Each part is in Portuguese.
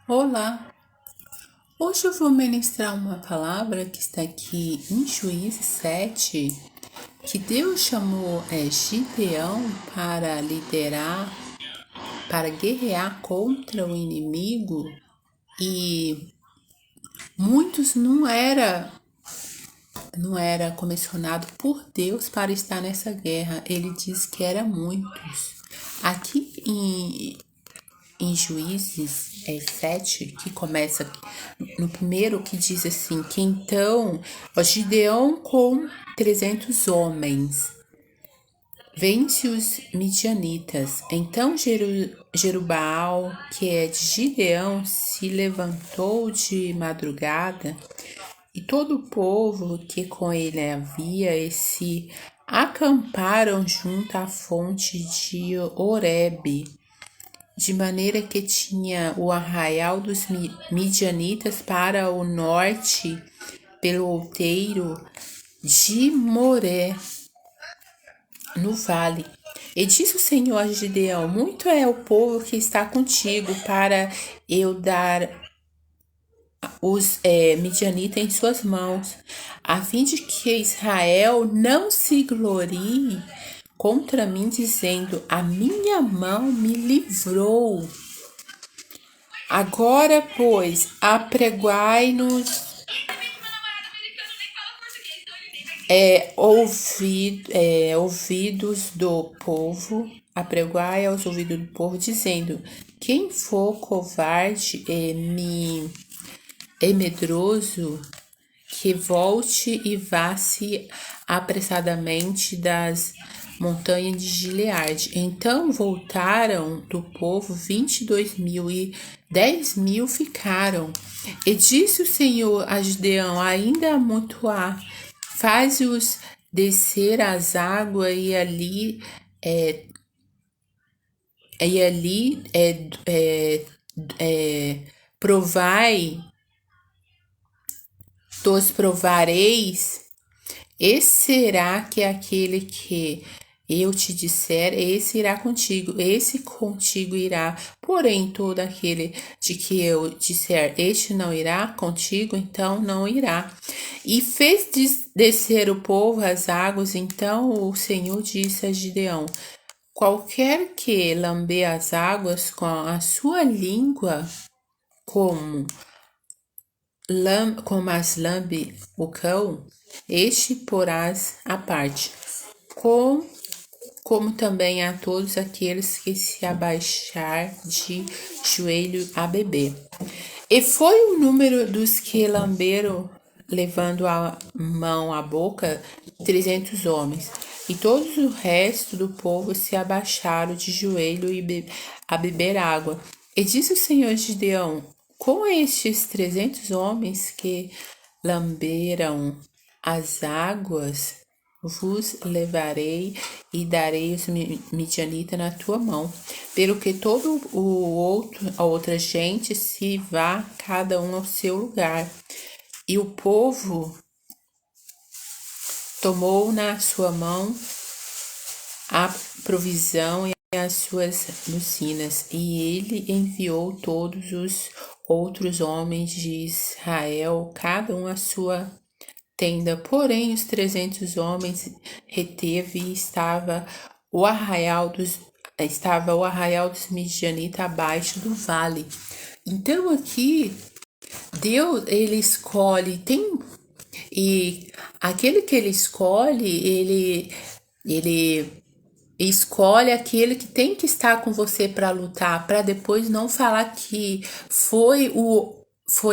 Olá! Hoje eu vou ministrar uma palavra que está aqui em Juízes 7, que Deus chamou Gideão para liderar, para guerrear contra o inimigo, e muitos não era comissionado por Deus para estar nessa guerra. Ele diz que era muitos. Aqui em Juízes 7, que começa no primeiro, que diz assim, que então Gideão com 300 homens vence os midianitas. Então Jerubaal, que é de Gideão, se levantou de madrugada, e todo o povo que com ele havia e se acamparam junto à fonte de Horebe, de maneira que tinha o arraial dos midianitas para o norte, pelo outeiro de Moré, no vale. E disse o Senhor a Gideão: muito é o povo que está contigo, para eu dar os midianitas em suas mãos, a fim de que Israel não se glorie contra mim, dizendo: a minha mão me livrou. Agora, pois, apregoai-nos ouvidos do povo, apregoai aos ouvidos do povo, dizendo: quem for covarde e medroso, que volte e vá-se apressadamente das montanhas de Gileade. Então voltaram do povo 22.000, e 10.000 ficaram. E disse o Senhor a Gideão: ainda há muito há, faz-os descer às águas, provai, provareis. E será que aquele que eu te disser, esse irá contigo, esse contigo irá. Porém, todo aquele de que eu disser, este não irá contigo, então não irá. E fez descer o povo às águas. Então o Senhor disse a Gideão: qualquer que lamber as águas com a sua língua, como as lambe o cão, este porás à parte, como também a todos aqueles que se abaixar de joelho a beber. E foi o número dos que lamberam, levando a mão à boca, 300 homens. E todo o resto do povo se abaixaram de joelho a beber água. E disse o Senhor Gideão: com estes 300 homens que lamberam as águas, vos levarei e darei os midianitas na tua mão, pelo que a outra gente se vá, cada um ao seu lugar. E o povo tomou na sua mão a provisão e as suas bucinas, e ele enviou todos os outros homens de Israel, cada um à sua tenda. Porém, os 300 homens reteve, e estava o arraial dos midianitas abaixo do vale. Então aqui Deus, ele escolhe, e aquele que ele escolhe, ele escolhe aquele que tem que estar com você para lutar, para depois não falar que foi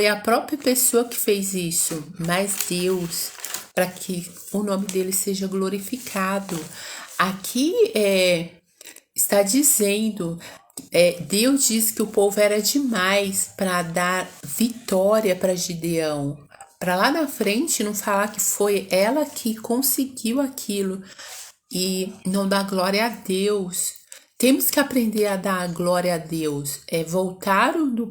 a própria pessoa que fez isso, mas Deus, para que o nome dele seja glorificado. Aqui está dizendo, Deus diz que o povo era demais para dar vitória para Gideão. Para lá na frente não falar que foi ela que conseguiu aquilo e não dar glória a Deus. Temos que aprender a dar glória a Deus. Voltaram do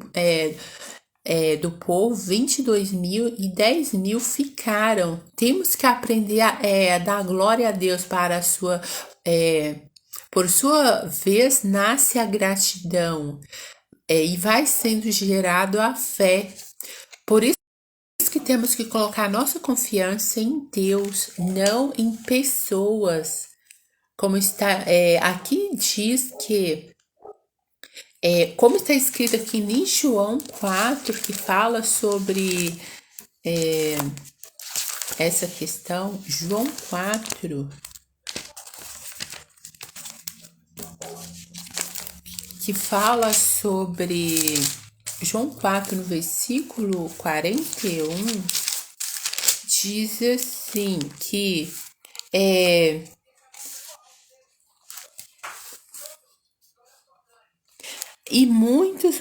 povo 22.000 e 10.000 ficaram. Temos que aprender a dar glória a Deus para a sua. Por sua vez, nasce a gratidão. e vai sendo gerado a fé. Por isso que temos que colocar nossa confiança em Deus, não em pessoas. Como está aqui diz que como está escrito aqui em João 4, que fala sobre essa questão, João 4, que fala sobre João 4, no versículo 41, diz assim que e muitos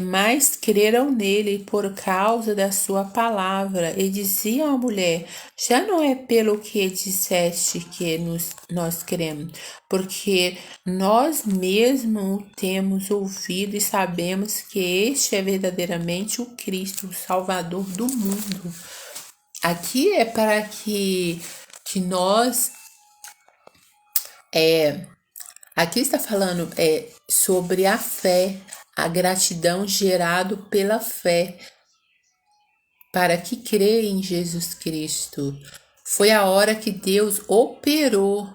mais creram nele por causa da sua palavra. E dizia a mulher: já não é pelo que disseste que nós cremos, porque nós mesmos o temos ouvido e sabemos que este é verdadeiramente o Cristo, o Salvador do mundo. Aqui é para que nós aqui está falando sobre a fé, a gratidão gerado pela fé, para que crê em Jesus Cristo. Foi a hora que Deus operou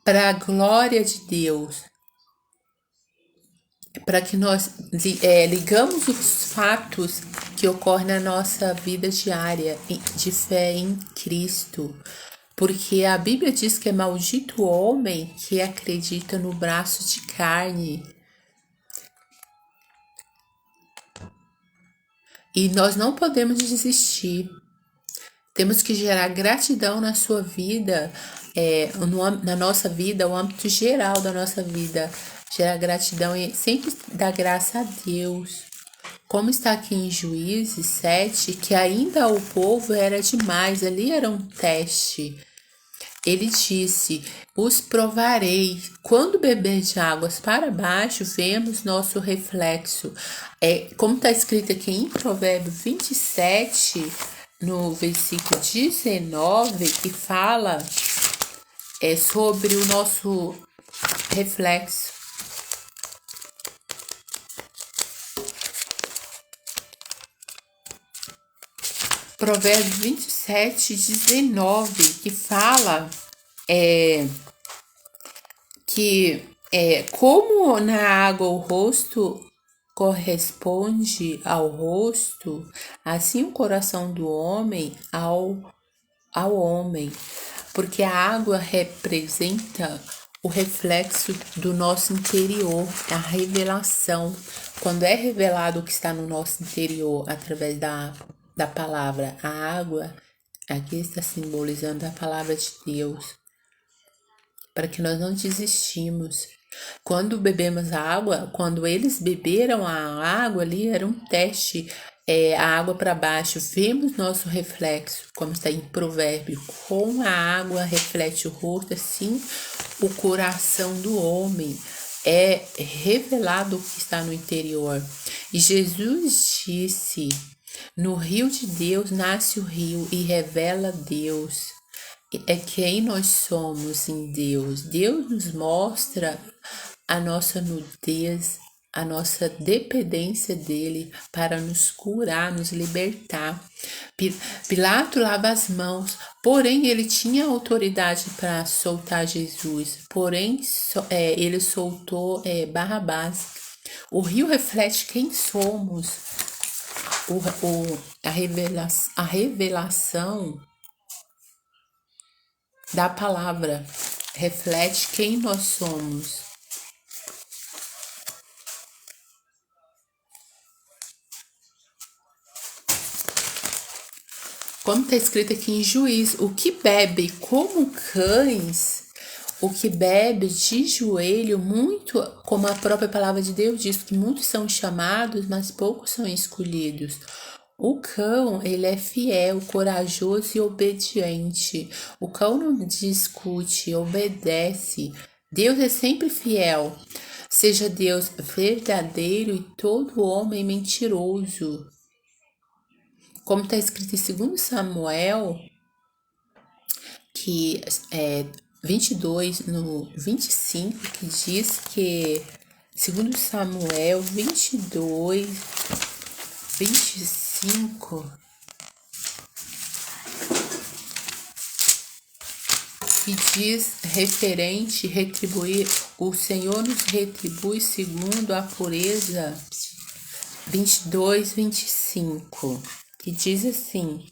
para a glória de Deus, para que nós ligamos os fatos que ocorrem na nossa vida diária de fé em Cristo. Porque a Bíblia diz que é maldito o homem que acredita no braço de carne. E nós não podemos desistir. Temos que gerar gratidão na sua vida, na nossa vida, o âmbito geral da nossa vida. Gerar gratidão e sempre dar graça a Deus. Como está aqui em Juízes 7, que ainda o povo era demais, ali era um teste. Ele disse: os provarei. Quando beber de águas para baixo, vemos nosso reflexo. Como está escrito aqui em Provérbios 27, no versículo 19, que fala sobre o nosso reflexo. Provérbios 27, 19, que fala que como na água o rosto corresponde ao rosto, assim o coração do homem ao homem, porque a água representa o reflexo do nosso interior, a revelação. Quando é revelado o que está no nosso interior através da palavra, a água aqui está simbolizando a palavra de Deus, para que nós não desistimos. Quando bebemos a água, quando eles beberam a água ali, era um teste, a água para baixo, vemos nosso reflexo, como está em Provérbio, com a água reflete o rosto, assim o coração do homem é revelado o que está no interior. E Jesus disse: no rio de Deus nasce o rio e revela Deus. É quem nós somos em Deus. Deus nos mostra a nossa nudez, a nossa dependência dele para nos curar, nos libertar. Pilato lava as mãos, porém ele tinha autoridade para soltar Jesus, porém ele soltou Barrabás. O rio reflete quem somos. A revelação da palavra reflete quem nós somos. Como está escrito aqui em Juízo, o que bebe como cães, o que bebe de joelho, muito, como a própria palavra de Deus diz, que muitos são chamados, mas poucos são escolhidos. O cão, ele é fiel, corajoso e obediente. O cão não discute, obedece. Deus é sempre fiel. Seja Deus verdadeiro e todo homem mentiroso. Como está escrito em 2 Samuel, que 22, no 25, que diz que Segundo Samuel 22, 25, que diz referente, retribuir, o Senhor nos retribui segundo a pureza. 22, 25, que diz assim,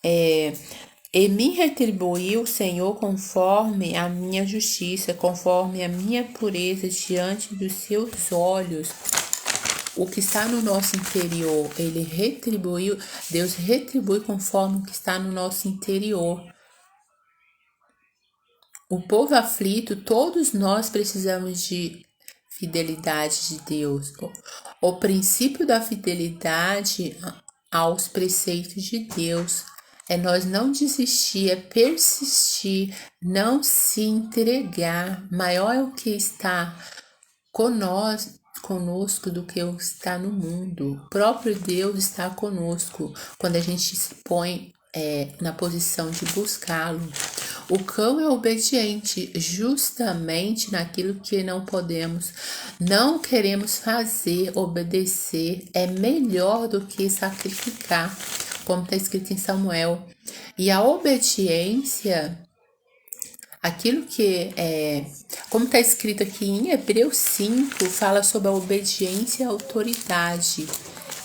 e me retribuiu o Senhor conforme a minha justiça, conforme a minha pureza diante dos seus olhos. O que está no nosso interior, ele retribuiu, Deus retribui conforme o que está no nosso interior. O povo aflito, todos nós precisamos de fidelidade de Deus. O princípio da fidelidade aos preceitos de Deus é nós não desistir, é persistir, não se entregar. Maior é o que está conosco do que o que está no mundo. O próprio Deus está conosco quando a gente se põe na posição de buscá-lo. O cão é obediente justamente naquilo que não queremos fazer. Obedecer é melhor do que sacrificar, como está escrito em Samuel. E a obediência, aquilo que como está escrito aqui em Hebreus 5, fala sobre a obediência e a autoridade.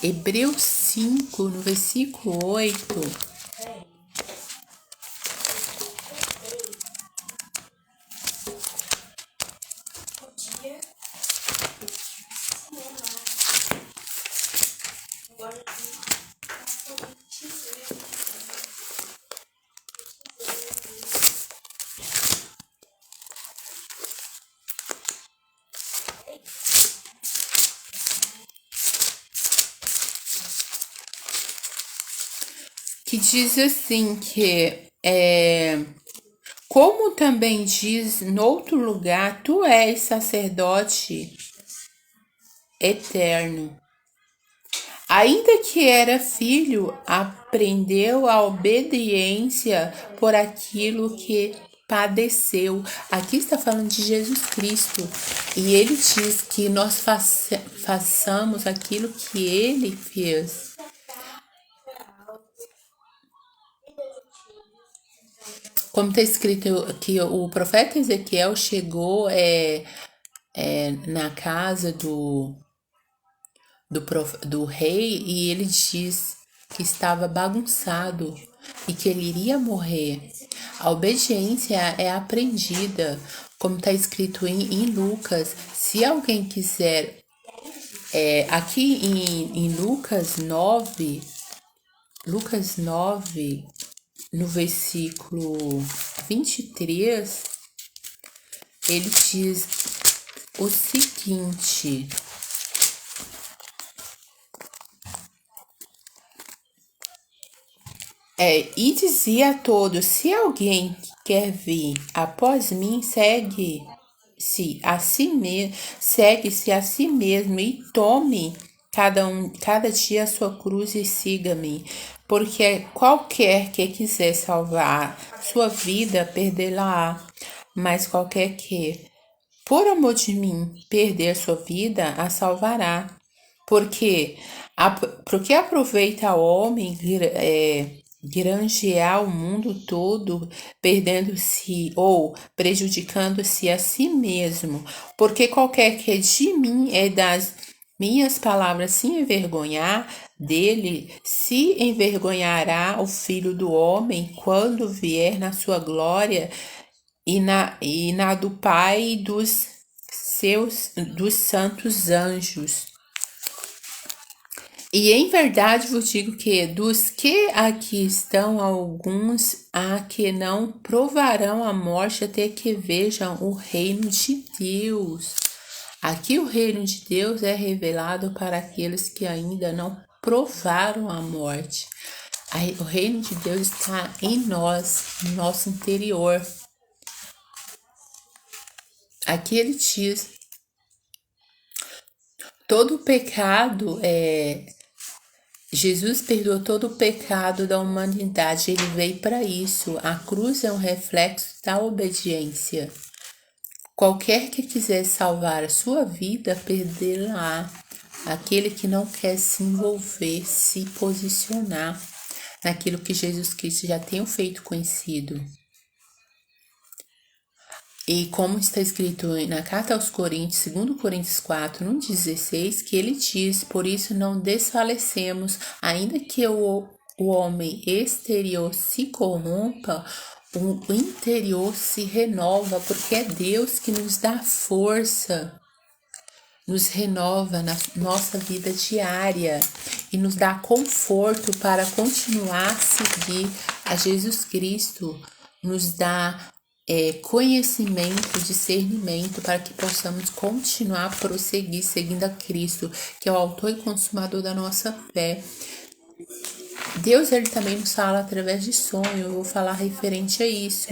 Hebreus 5, no versículo 8, que diz assim que como também diz noutro lugar, tu és sacerdote eterno. Ainda que era filho, aprendeu a obediência por aquilo que padeceu. Aqui está falando de Jesus Cristo. E ele diz que nós façamos aquilo que ele fez. Como está escrito que o profeta Ezequiel chegou na casa do rei e ele diz que estava bagunçado e que ele iria morrer. A obediência é aprendida, como está escrito em Lucas. Se alguém quiser, aqui em Lucas 9, no versículo 23, ele diz o seguinte: e dizia a todos: se alguém quer vir após mim, segue-se a si mesmo e tome cada dia a sua cruz e siga-me. Porque qualquer que quiser salvar sua vida, perdê-la-á. Mas qualquer que, por amor de mim, perder sua vida, a salvará. Porque aproveita ao homem granjear o mundo todo, perdendo-se ou prejudicando-se a si mesmo. Porque qualquer que de mim é das minhas palavras se envergonhar, dele se envergonhará o Filho do Homem quando vier na sua glória e na do Pai e dos santos anjos. E em verdade vos digo que dos que aqui estão, alguns há que não provarão a morte até que vejam o reino de Deus. Aqui o reino de Deus é revelado para aqueles que ainda não provaram a morte. O reino de Deus está em nós, no nosso interior. Aqui ele diz: todo o pecado Jesus perdoou todo o pecado da humanidade, ele veio para isso. A cruz é um reflexo da obediência. Qualquer que quiser salvar a sua vida, perdê-la. Aquele que não quer se envolver, se posicionar naquilo que Jesus Cristo já tem feito conhecido. E como está escrito na carta aos Coríntios, 2 Coríntios 4, no 16, que ele diz: por isso não desfalecemos, ainda que o homem exterior se corrompa, o interior se renova, porque é Deus que nos dá força, nos renova na nossa vida diária e nos dá conforto para continuar a seguir a Jesus Cristo, nos dá conhecimento, discernimento para que possamos continuar a prosseguir seguindo a Cristo, que é o autor e consumador da nossa fé. Deus, ele também nos fala através de sonho. Eu vou falar referente a isso.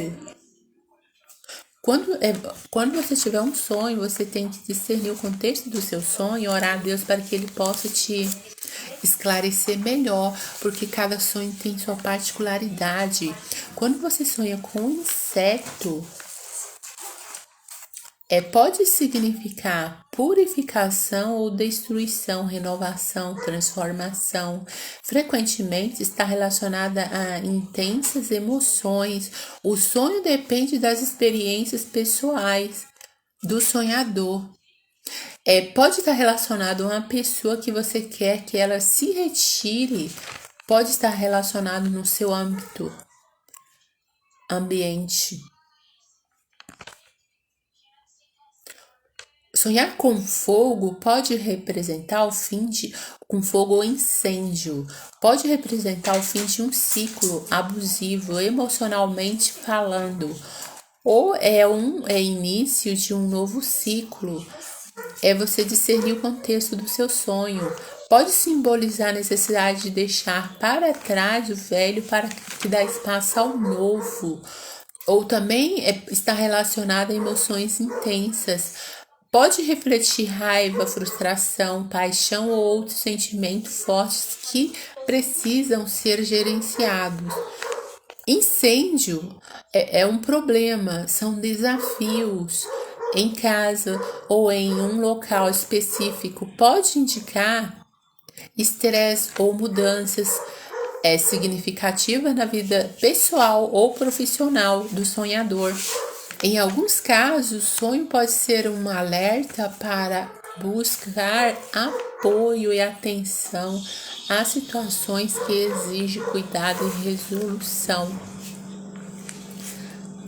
Quando você tiver um sonho, você tem que discernir o contexto do seu sonho e orar a Deus para que ele possa te esclarecer melhor, porque cada sonho tem sua particularidade. Quando você sonha com um inseto, pode significar purificação ou destruição, renovação, transformação. Frequentemente está relacionada a intensas emoções. O sonho depende das experiências pessoais do sonhador. Pode estar relacionado a uma pessoa que você quer que ela se retire. Pode estar relacionado no seu ambiente. Sonhar com fogo pode representar o fim com fogo ou incêndio. Pode representar o fim de um ciclo abusivo, emocionalmente falando. Ou é início de um novo ciclo. É você discernir o contexto do seu sonho. Pode simbolizar a necessidade de deixar para trás o velho para que dá espaço ao novo. Ou também está relacionado a emoções intensas. Pode refletir raiva, frustração, paixão ou outros sentimentos fortes que precisam ser gerenciados. Incêndio é um problema, são desafios em casa ou em um local específico. Pode indicar estresse ou mudanças significativas na vida pessoal ou profissional do sonhador. Em alguns casos, o sonho pode ser um alerta para buscar apoio e atenção a situações que exigem cuidado e resolução.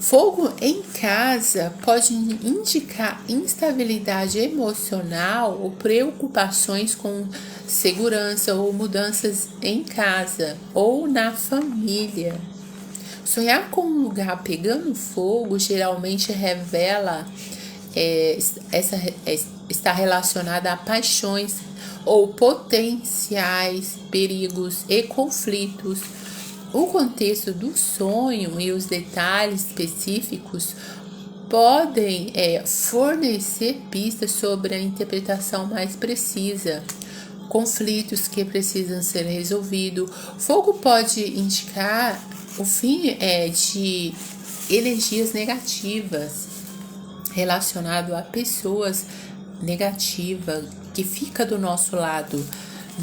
Fogo em casa pode indicar instabilidade emocional ou preocupações com segurança ou mudanças em casa ou na família. Sonhar com um lugar pegando fogo geralmente revela está relacionada a paixões ou potenciais perigos e conflitos. O contexto do sonho e os detalhes específicos podem fornecer pistas sobre a interpretação mais precisa. Conflitos que precisam ser resolvidos. Fogo pode indicar o fim de energias negativas relacionado a pessoas negativas que fica do nosso lado,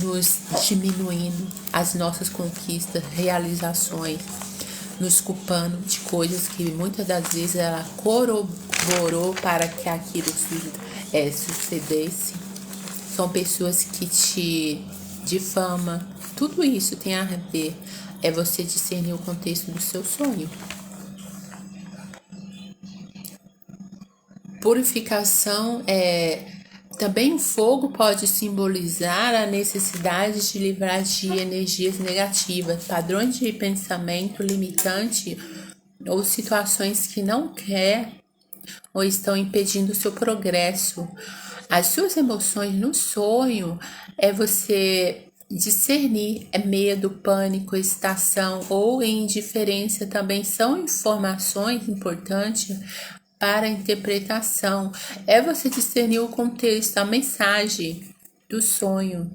nos diminuindo as nossas conquistas, realizações, nos culpando de coisas que muitas das vezes ela corroborou para que aquilo sucedesse. São pessoas que te difamam. Tudo isso tem a ver. É você discernir o contexto do seu sonho. Purificação também o fogo pode simbolizar a necessidade de livrar de energias negativas, padrões de pensamento limitante ou situações que não quer ou estão impedindo o seu progresso. As suas emoções no sonho você discernir medo, pânico, excitação ou indiferença também são informações importantes para a interpretação. Você discernir o contexto, a mensagem do sonho.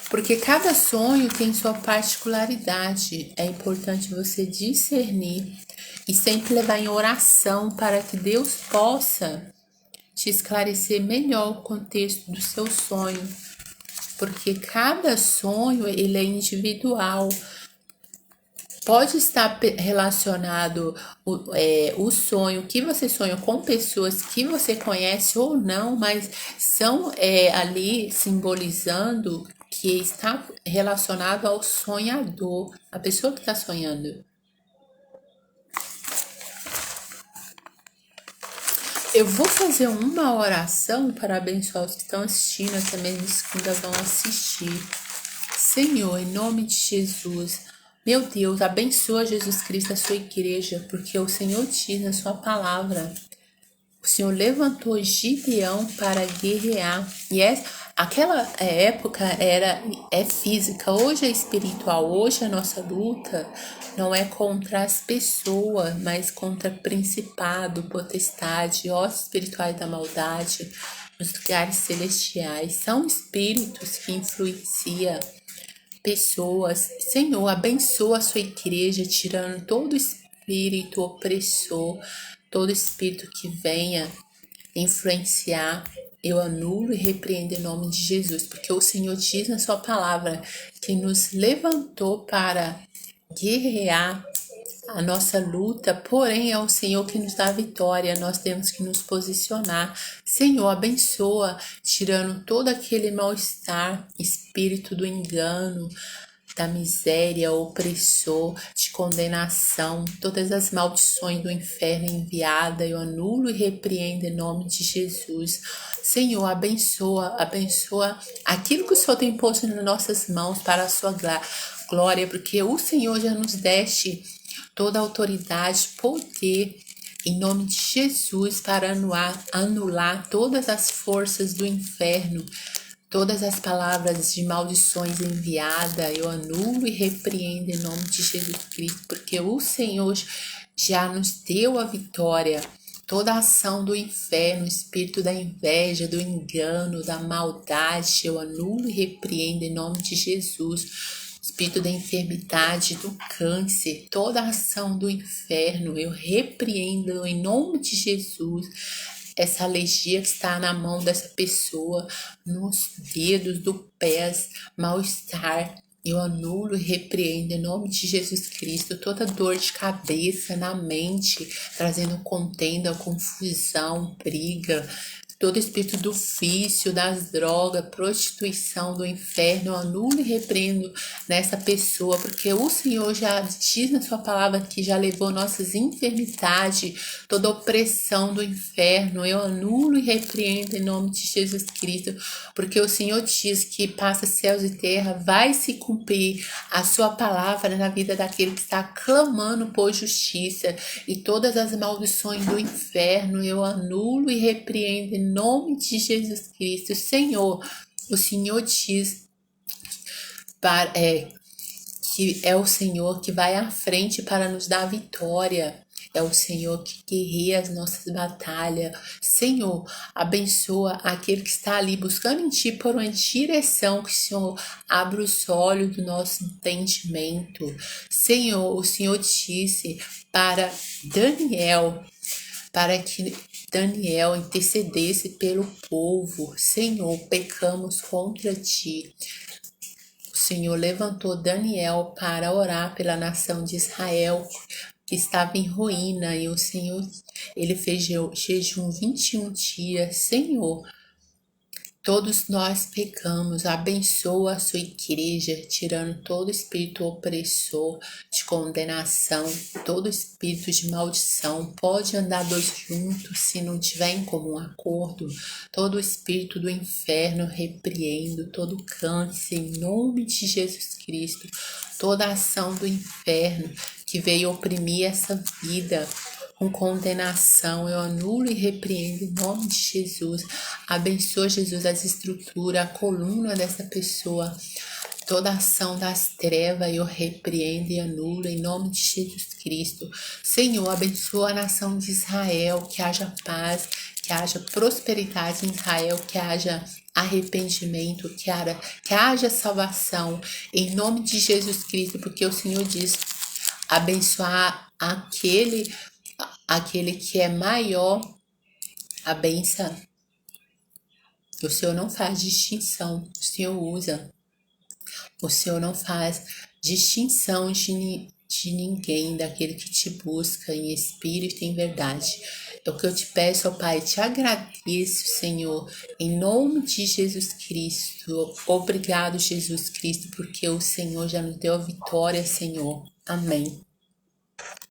Porque cada sonho tem sua particularidade. É importante você discernir E sempre levar em oração para que Deus possa te esclarecer melhor o contexto do seu sonho, porque cada sonho ele é individual. Pode estar relacionado o sonho que você sonha com pessoas que você conhece ou não, mas são ali simbolizando que está relacionado ao sonhador, a pessoa que está sonhando. Eu vou fazer uma oração para abençoar os que estão assistindo, até mesmo os que ainda vão assistir. Senhor, em nome de Jesus, meu Deus, abençoa Jesus Cristo, a sua igreja, porque o Senhor diz na sua palavra, o Senhor levantou Gideão para guerrear. E aquela época é física, hoje é espiritual. Hoje a nossa luta não é contra as pessoas, mas contra principado, potestade, ossos espirituais da maldade, nos lugares celestiais. São espíritos que influenciam pessoas. Senhor, abençoa a sua igreja, tirando todo espírito opressor, todo espírito que venha influenciar. Eu anulo e repreendo em nome de Jesus, porque o Senhor diz na sua palavra que nos levantou para guerrear a nossa luta, porém é o Senhor que nos dá a vitória, nós temos que nos posicionar. Senhor, abençoa, tirando todo aquele mal-estar, espírito do engano, da miséria, opressor, de condenação, todas as maldições do inferno enviada, eu anulo e repreendo em nome de Jesus. Senhor, abençoa aquilo que o Senhor tem posto nas nossas mãos para a sua glória, porque o Senhor já nos deste toda a autoridade, poder, em nome de Jesus, para anular todas as forças do inferno, todas as palavras de maldições enviadas, eu anulo e repreendo em nome de Jesus Cristo, porque o Senhor já nos deu a vitória. Toda a ação do inferno, o espírito da inveja, do engano, da maldade, eu anulo e repreendo em nome de Jesus. Espírito da enfermidade, do câncer, toda a ação do inferno, eu repreendo em nome de Jesus. Essa alergia que está na mão dessa pessoa, nos dedos do pés, mal-estar, eu anulo e repreendo em nome de Jesus Cristo toda dor de cabeça na mente, trazendo contenda, confusão, briga, todo espírito do vício, das drogas, prostituição, do inferno, eu anulo e repreendo nessa pessoa, porque o Senhor já diz na sua palavra que já levou nossas enfermidades, toda opressão do inferno, eu anulo e repreendo em nome de Jesus Cristo, porque o Senhor diz que passa céus e terra, vai se cumprir a sua palavra na vida daquele que está clamando por justiça, e todas as maldições do inferno eu anulo e repreendo em nome de Jesus Cristo. Senhor, o Senhor diz que é o Senhor que vai à frente para nos dar vitória. É o Senhor que guerreia as nossas batalhas. Senhor, abençoa aquele que está ali buscando em Ti por uma direção, que o Senhor abra os olhos do nosso entendimento. Senhor, o Senhor disse para Daniel, para que Daniel intercedesse pelo povo. Senhor, pecamos contra Ti. O Senhor levantou Daniel para orar pela nação de Israel, que estava em ruína, e o Senhor, ele fez jejum 21 dias. Senhor, todos nós pecamos, abençoa a sua igreja, tirando todo espírito opressor, de condenação, todo espírito de maldição. Pode andar dois juntos se não tiver em comum acordo. Todo espírito do inferno repreendo, todo câncer em nome de Jesus Cristo. Toda ação do inferno que veio oprimir essa vida com condenação, eu anulo e repreendo em nome de Jesus. Abençoa, Jesus, as estruturas, a coluna dessa pessoa. Toda ação das trevas eu repreendo e anulo em nome de Jesus Cristo. Senhor, abençoa a nação de Israel, que haja paz, que haja prosperidade em Israel, que haja arrependimento, que haja salvação em nome de Jesus Cristo, porque o Senhor diz: abençoar aquele que é maior a benção. O Senhor não faz distinção, o Senhor usa. O Senhor não faz distinção de ninguém, daquele que te busca em espírito e em verdade. É o que eu te peço, ó Pai, te agradeço, Senhor, em nome de Jesus Cristo. Obrigado, Jesus Cristo, porque o Senhor já nos deu a vitória, Senhor. Amém.